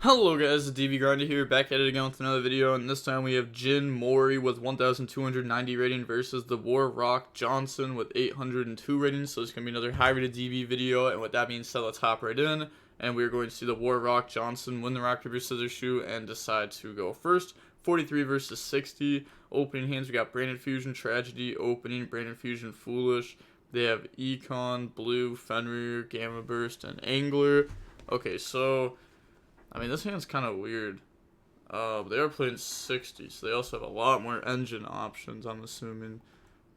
Hello guys, the DB Grinder here, back at it again with another video, and this time we have Jin Mori with 1,290 rating versus the War Rock Johnson with 802 ratings, so it's going to be another high rated DB video, and with that being said, let's hop right in, and we're going to see the War Rock Johnson win the rock, paper, scissors, shoot, and decide to go first. 43 versus 60, opening hands, we got Branded Fusion, Tragedy, opening, Branded Fusion, Foolish, they have Econ, Blue, Fenrir, Gamma Burst, and Angler. Okay, so I mean, this hand's kind of weird. They are playing 60, so they also have a lot more engine options, I'm assuming.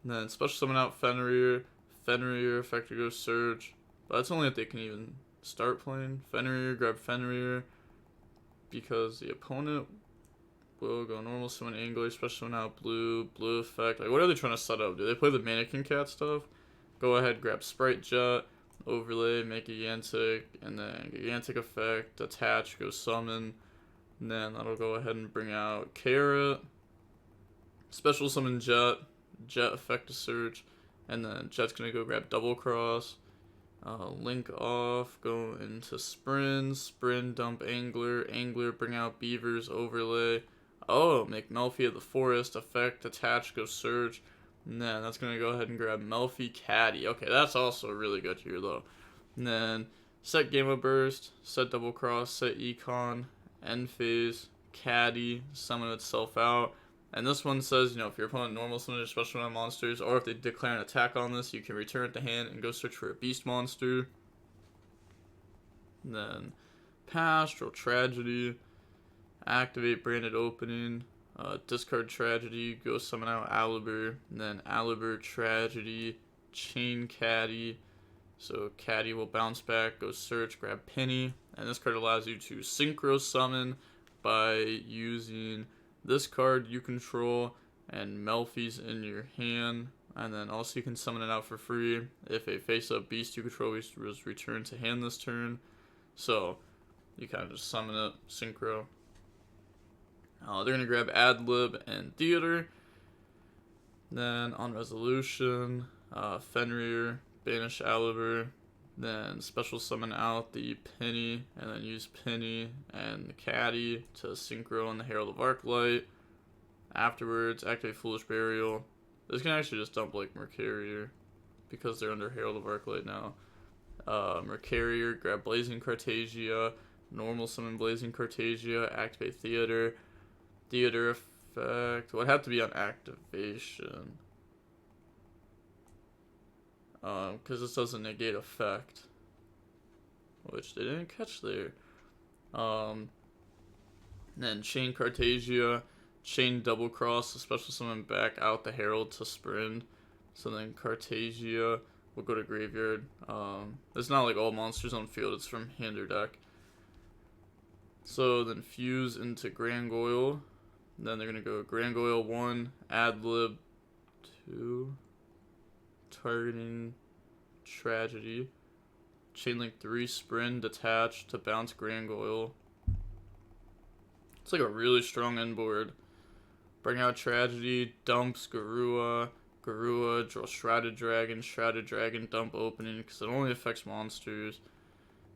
And then special summon out Fenrir, Effector Go Surge. But that's only if they can even start playing. Fenrir, grab Fenrir, because the opponent will go normal summon Angler, special summon out Blue Effect. Like, what are they trying to set up? Do they play the Mannequin Cat stuff? Go ahead, grab Spright Jet, overlay, make Gigantic, and then Gigantic effect, attach, go summon, and then that'll go ahead and bring out Carrot, special summon Jet effect to search, and then Jet's gonna go grab Double Cross, link off, go into Sprint, dump Angler, bring out Beavers, overlay, make Melfi of the Forest, effect, attach, go search. And then that's going to go ahead and grab Melfi Caddy. Okay, that's also really good here, though. And then set Gamma Burst, set Double Cross, set Econ, End Phase, Caddy, summon itself out. And this one says, if your opponent normal summons or special summon monsters, or if they declare an attack on this, you can return it to hand and go search for a beast monster. And then pass, draw Tragedy, activate Branded Opening. Discard Tragedy, go summon out Aliber, and then Aliber, Tragedy, chain Caddy, so Caddy will bounce back, go search, grab Penny, and this card allows you to synchro summon by using this card you control and Melfi's in your hand, and then also you can summon it out for free if a face-up beast you control was returned to hand this turn, so you kind of just summon it, synchro. They're going to grab Ad-Lib and Theater. Then on Resolution, Fenrir, Banish Aliber. Then special summon out the Penny, and then use Penny and the Caddy to synchro on the Herald of Arclight. Afterwards, activate Foolish Burial. This can actually just dump like Mercarier, because they're under Herald of Arclight now. Mercarier, grab Blazing Cartagia, normal summon Blazing Cartagia, activate Theater effect would have to be on activation, because this doesn't negate effect, which they didn't catch there. Then chain Cartagia, chain Double Cross, so special summon back out the Herald to Sprint, so then Cartagia will go to graveyard. It's not like all monsters on field, it's from hand or deck. So then fuse into Grangoyle. Then they're going to go Grangoyle 1, Ad-Lib 2, targeting Tragedy, Chainlink 3, Sprint, detach to bounce Grangoyle. It's like a really strong end board. Bring out Tragedy, dumps Garua, draw Shrouded Dragon, dump opening because it only affects monsters.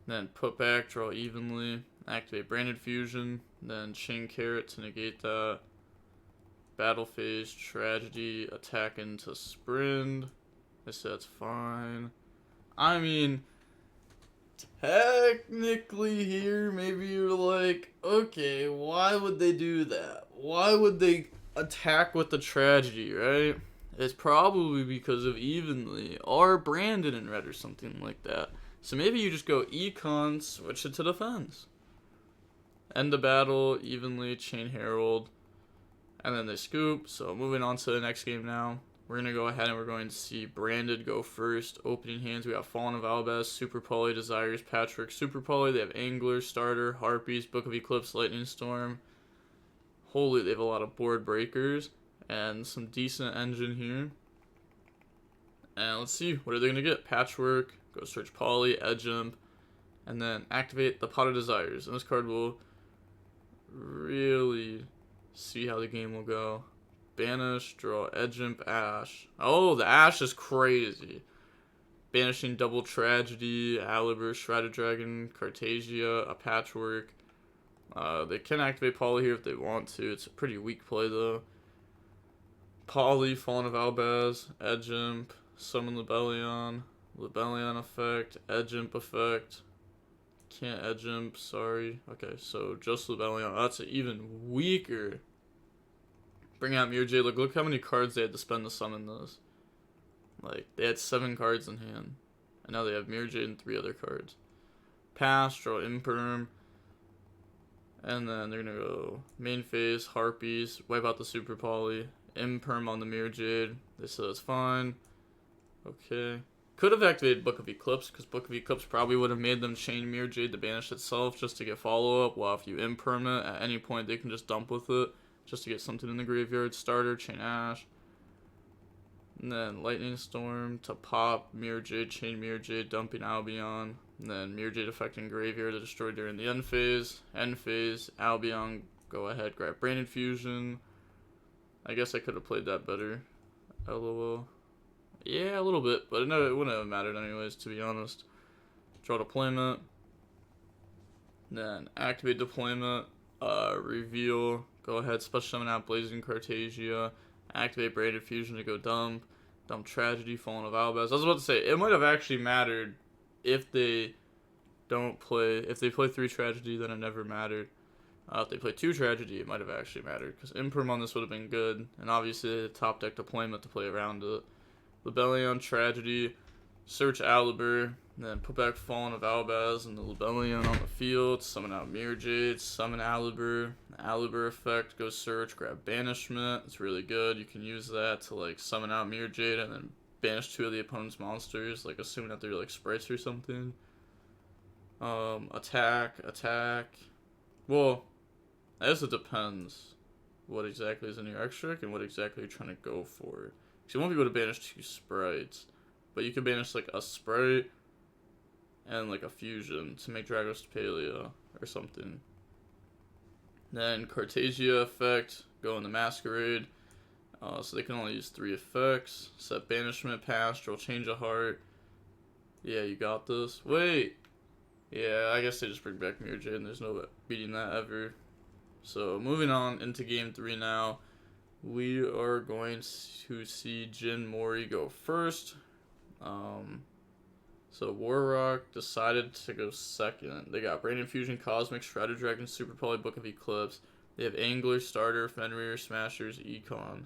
Then put back, draw evenly, activate Branded Fusion, then chain Carrot to negate that. Battle phase, Tragedy, attack into Sprint. I said that's fine. I mean, technically here, maybe you're like, okay, why would they do that? Why would they attack with the Tragedy, right? It's probably because of evenly, or Branded in red or something like that. So maybe you just go Econ, switch it to defense. End the battle, evenly, chain Herald, and then they scoop. So moving on to the next game now. We're going to go ahead and we're going to see Branded go first. Opening hands, we got Fallen of Albaz, Super Poly, Desires, Patchwork, Super Poly. They have Angler, Starter, Harpies, Book of Eclipse, Lightning Storm. Holy, they have a lot of board breakers and some decent engine here. And let's see, what are they going to get? Patchwork, go search Poly, Edge Jump, and then activate the Pot of Desires. And this card will really see how the game will go. Banish, draw Edge Jump, Ash. Oh, the Ash is crazy. Banishing Double Tragedy, Aliber, Shrouded Dragon, Cartagia, a Patchwork. They can activate Poly here if they want to. It's a pretty weak play though. Poly, Fallen of Albaz, Edge Imp, Summon Lebellion, Lebellion effect, Edge Imp effect. Can't Edge Imp, sorry. Okay, so just Lebellion. That's even weaker. Bring out Mirror Jade. Look how many cards they had to spend to summon this. Like, they had 7 cards in hand. And now they have Mirror Jade and 3 other cards. Pass, draw Imperm. And then they're gonna go main phase, Harpies, wipe out the Super Poly, Imperm on the Mirror Jade. They said it's fine. Okay. Could have activated Book of Eclipse, because Book of Eclipse probably would have made them chain Mirror Jade to banish itself just to get follow-up, while if you Imperm it, at any point they can just dump with it, just to get something in the graveyard. Starter, chain Ash. And then Lightning Storm to pop Mirror Jade, chain Mirror Jade, dumping Albion. And then Mirror Jade affecting graveyard to destroy during the end phase. End phase, Albion, go ahead, grab Brain Fusion. I guess I could have played that better. LOL. Yeah, a little bit, but no, it wouldn't have mattered anyways, to be honest. Draw deployment. Then activate deployment. Reveal. Go ahead, special summon out Blazing Cartesia. Activate Braided Fusion to go dump. Dump Tragedy, Fallen of Albaz. I was about to say, it might have actually mattered if they don't play. If they play 3 Tragedy, then it never mattered. If they play 2 Tragedy, it might have actually mattered, because Imperm on this would have been good. And obviously, the top deck deployment to play around it. Lebellion, Tragedy, search Alibur, then put back Fallen of Albaz and the Lebellion on the field, summon out Mirror Jade, summon Alibur, Alibur effect, go search, grab Banishment, it's really good, you can use that to like summon out Mirror Jade and then banish 2 of the opponent's monsters, like assuming that they're like sprites or something. Attack, well, I guess it depends what exactly is in your extra deck and what exactly you're trying to go for. So you won't be able to banish 2 sprites, but you can banish like a sprite and like a fusion to make Dragos Palea or something. Then Cartesia effect, go in the Masquerade. So they can only use 3 effects. Set Banishment, Pass, draw Change of Heart. Yeah, you got this. Wait! Yeah, I guess they just bring back Mirror Jade and there's no beating that ever. So moving on into game 3 now. We are going to see Jin Mori go first. So Warrock decided to go second. They got Brain Infusion, Cosmic, Shredder Dragon, Super Poly, Book of Eclipse. They have Angler, Starter, Fenrir, Smashers, Econ.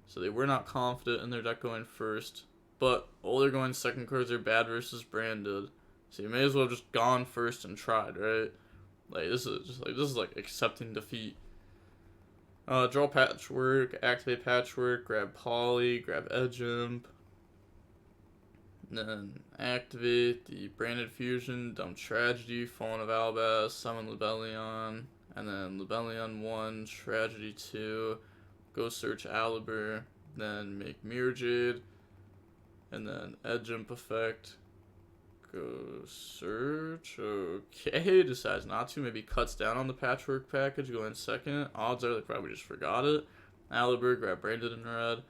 So they were not confident in their deck going first. But all their going second cards are bad versus branded. So you may as well have just gone first and tried, right? Like this is like accepting defeat. Draw Patchwork, activate Patchwork, grab Poly, grab Edge Imp. Then activate the Branded Fusion, dump Tragedy, Fallen of Albaz, summon Lebellion, and then Lebellion 1, Tragedy 2, go search Alibur, then make Mirror Jade, and then Edge Imp effect, go search, okay, decides not to, maybe cuts down on the Patchwork package, go in second, odds are they probably just forgot it, Alibur, grab Branded in red,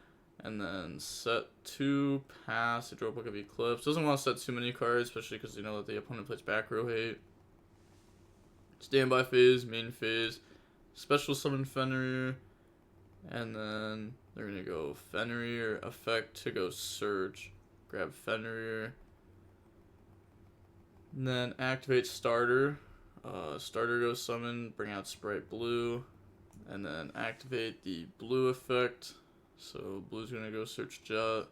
and then set 2, pass, draw Book of Eclipse, doesn't want to set too many cards, especially because you know that the opponent plays back row hate, standby phase, main phase, special summon Fenrir, and then they're going to go Fenrir effect to go search, grab Fenrir, and then activate Starter. Starter goes summon, bring out Spright Blue, and then activate the Blue effect. So Blue's gonna go search Jet.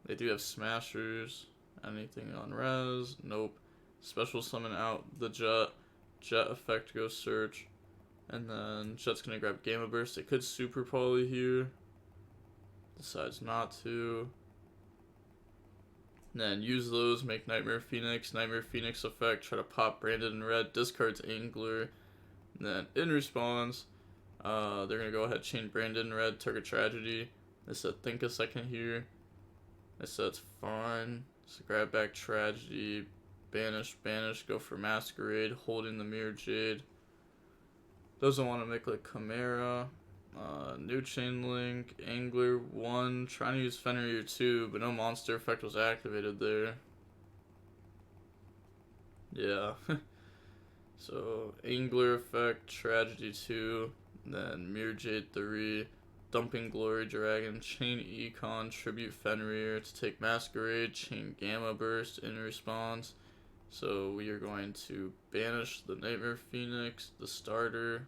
They do have Smashers. Anything on res? Nope. Special summon out the Jet. Jet effect go search. And then Jet's gonna grab Gamma Burst. They could Super Poly here. Decides not to. Then use those, make Nightmare Phoenix effect, try to pop Branded in red, discards Angler. And then in response, they're going to go ahead, chain Branded in red, target Tragedy. They said think a second here. They said it's fine. So grab back Tragedy, banish, go for Masquerade, holding the Mirror Jade. Doesn't want to make like Chimera. New Chain Link, Angler 1, trying to use Fenrir 2, but no monster effect was activated there. Yeah. So Angler Effect, Tragedy 2, then Mirror Jade 3, Dumping Glory Dragon, Chain Econ, Tribute Fenrir to take Masquerade, Chain Gamma Burst in response. So we are going to banish the Nightmare Phoenix, the starter.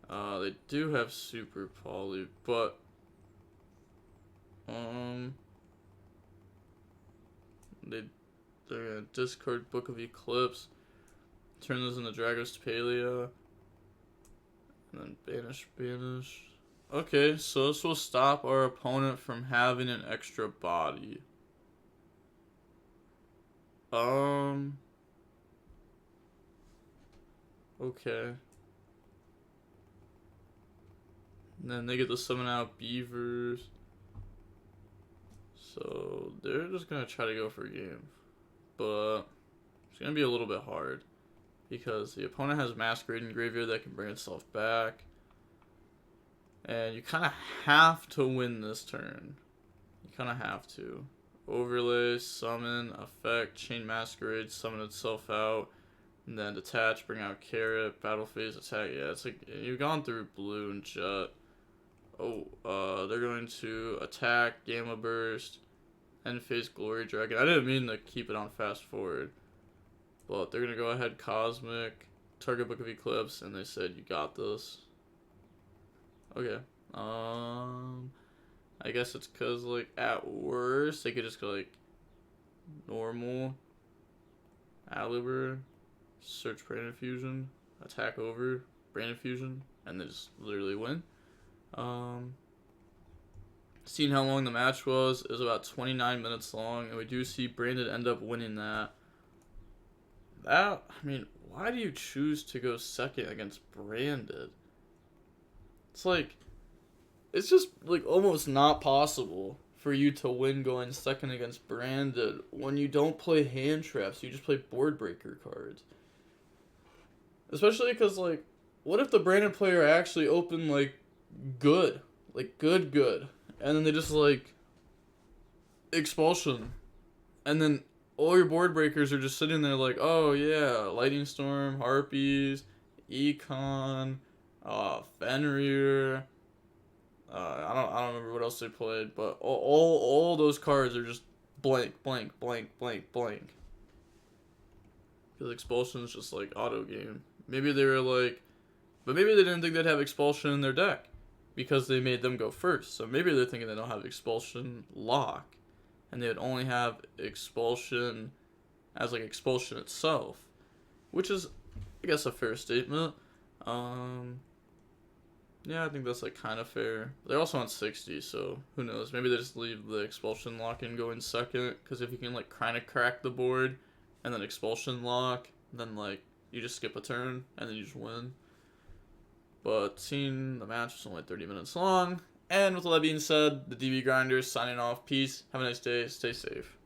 They do have Super Poly, but they're gonna discard Book of Eclipse, turn this into Dragos Palia, and then banish. Okay, so this will stop our opponent from having an extra body. Okay. And then they get to summon out beavers. So they're just gonna try to go for a game. But it's gonna be a little bit hard. Because the opponent has Masquerade in graveyard that can bring itself back. And you kinda have to win this turn. You kinda have to. Overlay, summon, effect, chain Masquerade, summon itself out. And then detach, bring out Carrot, battle phase, attack. Yeah, it's like you've gone through blue and jet. Oh, they're going to attack, Gamma Burst, end phase Glory Dragon. I didn't mean to keep it on fast forward. But they're going to go ahead Cosmic, target Book of Eclipse, and they said you got this. Okay. I guess it's because, like, at worst, they could just go, like, normal, Aliber, search Brain Infusion, attack over, Brain Infusion, and they just literally win. Seeing how long the match was, it was about 29 minutes long, and we do see Brandon end up winning that. I mean, why do you choose to go second against Brandon? It's just, like, almost not possible for you to win going second against Brandon when you don't play hand traps, you just play board breaker cards. Especially because, like, what if the Brandon player actually opened, like, good? Like, good. And then they just, like, expulsion. And then all your board breakers are just sitting there like, oh, yeah, Lightning Storm, Harpies, Econ, Fenrir. I don't remember what else they played, but all those cards are just blank. Because expulsion is just like auto game. Maybe they were like, but maybe they didn't think they'd have expulsion in their deck because they made them go first. So maybe they're thinking they don't have expulsion lock, and they would only have expulsion as like expulsion itself, which is, I guess, a fair statement. Yeah, I think that's like kind of fair. They're also on 60, so who knows? Maybe they just leave the expulsion lock in going second, because if you can like kind of crack the board and then expulsion lock, then like you just skip a turn and then you just win. But seeing the match was only 30 minutes long, and with all that being said, the DB Grinders signing off. Peace. Have a nice day. Stay safe.